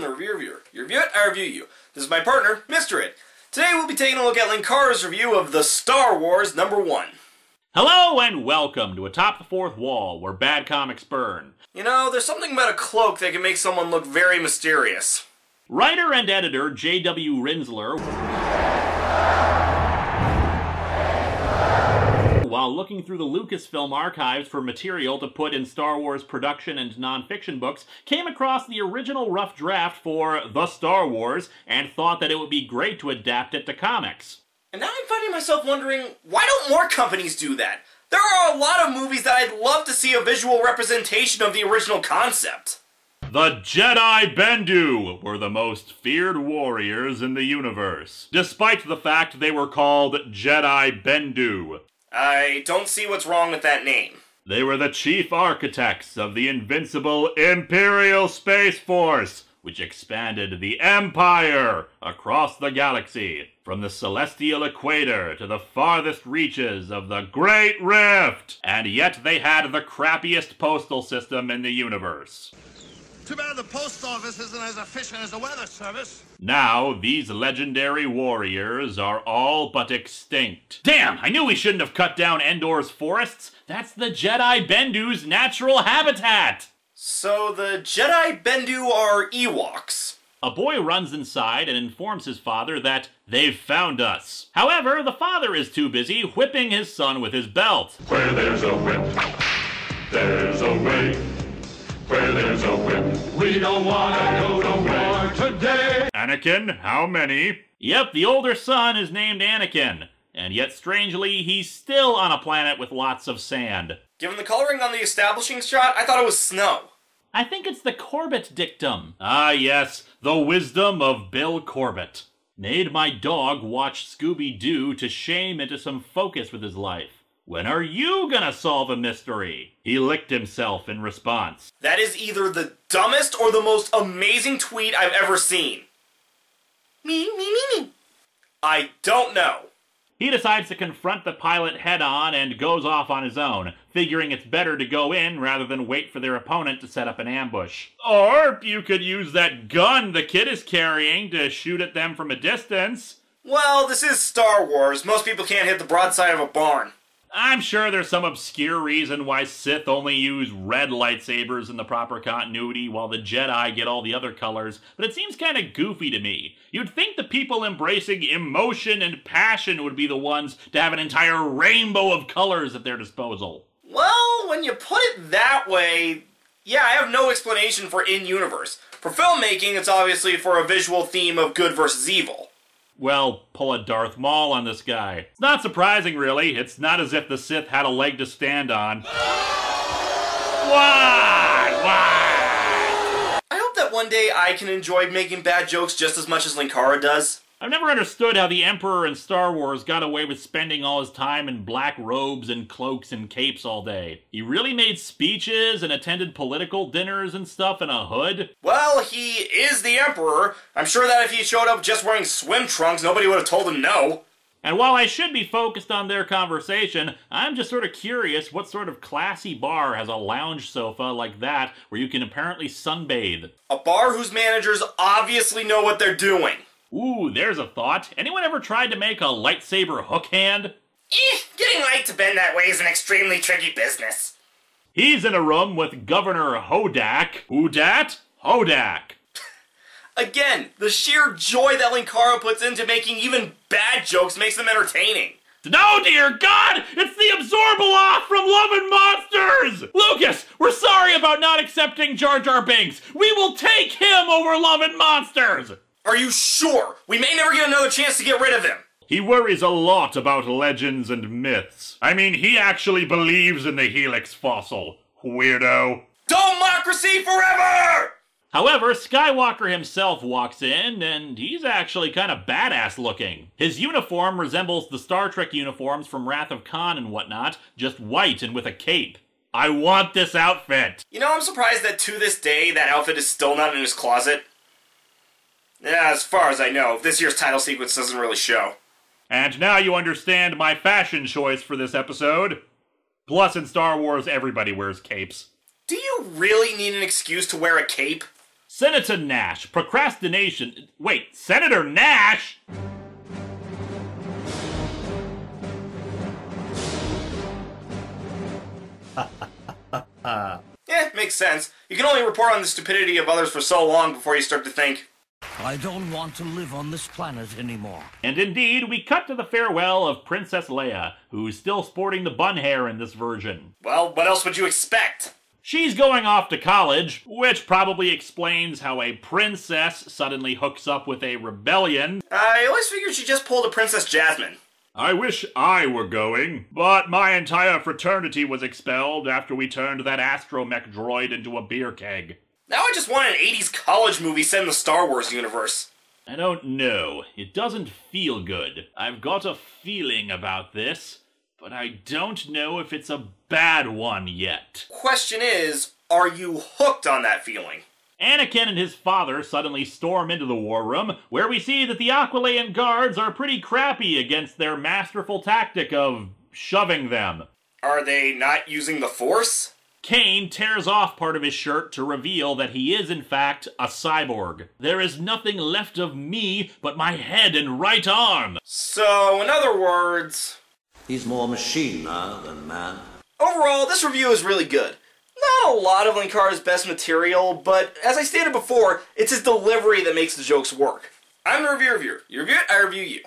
I'm the reviewer. You review it, I review you. This is my partner, Mr. It. Today we'll be taking a look at Linkara's review of the Star Wars #1. Hello and welcome to Atop the Fourth Wall, where bad comics burn. You know, there's something about a cloak that can make someone look very mysterious. Writer and editor J.W. Rinsler, while looking through the Lucasfilm archives for material to put in Star Wars production and non-fiction books, came across the original rough draft for The Star Wars and thought that it would be great to adapt it to comics. And now I'm finding myself wondering, why don't more companies do that? There are a lot of movies that I'd love to see a visual representation of the original concept. The Jedi Bendu were the most feared warriors in the universe, despite the fact they were called Jedi Bendu. I don't see what's wrong with that name. They were the chief architects of the invincible Imperial Space Force, which expanded the Empire across the galaxy, from the celestial equator to the farthest reaches of the Great Rift. And yet they had the crappiest postal system in the universe. Too bad the post office isn't as efficient as the weather service. Now, these legendary warriors are all but extinct. Damn, I knew we shouldn't have cut down Endor's forests. That's the Jedi Bendu's natural habitat. So the Jedi Bendu are Ewoks. A boy runs inside and informs his father that they've found us. However, the father is too busy whipping his son with his belt. Where there's a whip, there's a way. Where there's a whip, we don't want to go to war today. Anakin, how many? Yep, the older son is named Anakin. And yet, strangely, he's still on a planet with lots of sand. Given the coloring on the establishing shot, I thought it was snow. I think it's the Corbett dictum. Ah, yes, the wisdom of Bill Corbett. Made my dog watch Scooby-Doo to shame into some focus with his life. When are you gonna solve a mystery? He licked himself in response. That is either the dumbest or the most amazing tweet I've ever seen. Me. I don't know. He decides to confront the pilot head-on and goes off on his own, figuring it's better to go in rather than wait for their opponent to set up an ambush. Or you could use that gun the kid is carrying to shoot at them from a distance. Well, this is Star Wars. Most people can't hit the broadside of a barn. I'm sure there's some obscure reason why Sith only use red lightsabers in the proper continuity while the Jedi get all the other colors, but it seems kind of goofy to me. You'd think the people embracing emotion and passion would be the ones to have an entire rainbow of colors at their disposal. Well, when you put it that way, yeah, I have no explanation for in-universe. For filmmaking, it's obviously for a visual theme of good versus evil. Well, pull a Darth Maul on this guy. It's not surprising, really. It's not as if the Sith had a leg to stand on. What? I hope that one day I can enjoy making bad jokes just as much as Linkara does. I've never understood how the Emperor in Star Wars got away with spending all his time in black robes and cloaks and capes all day. He really made speeches and attended political dinners and stuff in a hood? Well, he is the Emperor. I'm sure that if he showed up just wearing swim trunks, nobody would have told him no. And while I should be focused on their conversation, I'm just sort of curious what sort of classy bar has a lounge sofa like that where you can apparently sunbathe. A bar whose managers obviously know what they're doing. Ooh, there's a thought. Anyone ever tried to make a lightsaber hook hand? Getting light to bend that way is an extremely tricky business. He's in a room with Governor Hodak. Who dat? Hodak. Again, the sheer joy that Linkara puts into making even bad jokes makes them entertaining. No, dear God! It's the Absorbable Off from Love and Monsters! Lucas, we're sorry about not accepting Jar Jar Binks. We will take him over Love and Monsters! Are you sure? We may never get another chance to get rid of him. He worries a lot about legends and myths. I mean, he actually believes in the Helix fossil. Weirdo. Democracy forever! However, Skywalker himself walks in, and he's actually kind of badass looking. His uniform resembles the Star Trek uniforms from Wrath of Khan and whatnot, just white and with a cape. I want this outfit! You know, I'm surprised that to this day, that outfit is still not in his closet. Yeah, as far as I know, this year's title sequence doesn't really show. And now you understand my fashion choice for this episode. Plus, in Star Wars, everybody wears capes. Do you really need an excuse to wear a cape? Senator Nash, procrastination... Wait, Senator Nash?! Yeah, makes sense. You can only report on the stupidity of others for so long before you start to think, I don't want to live on this planet anymore. And indeed, we cut to the farewell of Princess Leia, who's still sporting the bun hair in this version. well, what else would you expect? She's going off to college, which probably explains how a princess suddenly hooks up with a rebellion. I always figured she just pulled a Princess Jasmine. I wish I were going, but my entire fraternity was expelled after we turned that astromech droid into a beer keg. Now I just want an 80s college movie set in the Star Wars universe. I don't know. It doesn't feel good. I've got a feeling about this, but I don't know if it's a bad one yet. Question is, are you hooked on that feeling? Anakin and his father suddenly storm into the war room, where we see that the Aqualayan guards are pretty crappy against their masterful tactic of shoving them. Are they not using the Force? Kane tears off part of his shirt to reveal that he is, in fact, a cyborg. There is nothing left of me but my head and right arm. So, in other words, He's more machine now than man. overall, this review is really good. Not a lot of Linkara's best material, but as I stated before, it's his delivery that makes the jokes work. I'm the reviewer. You review it, I review you.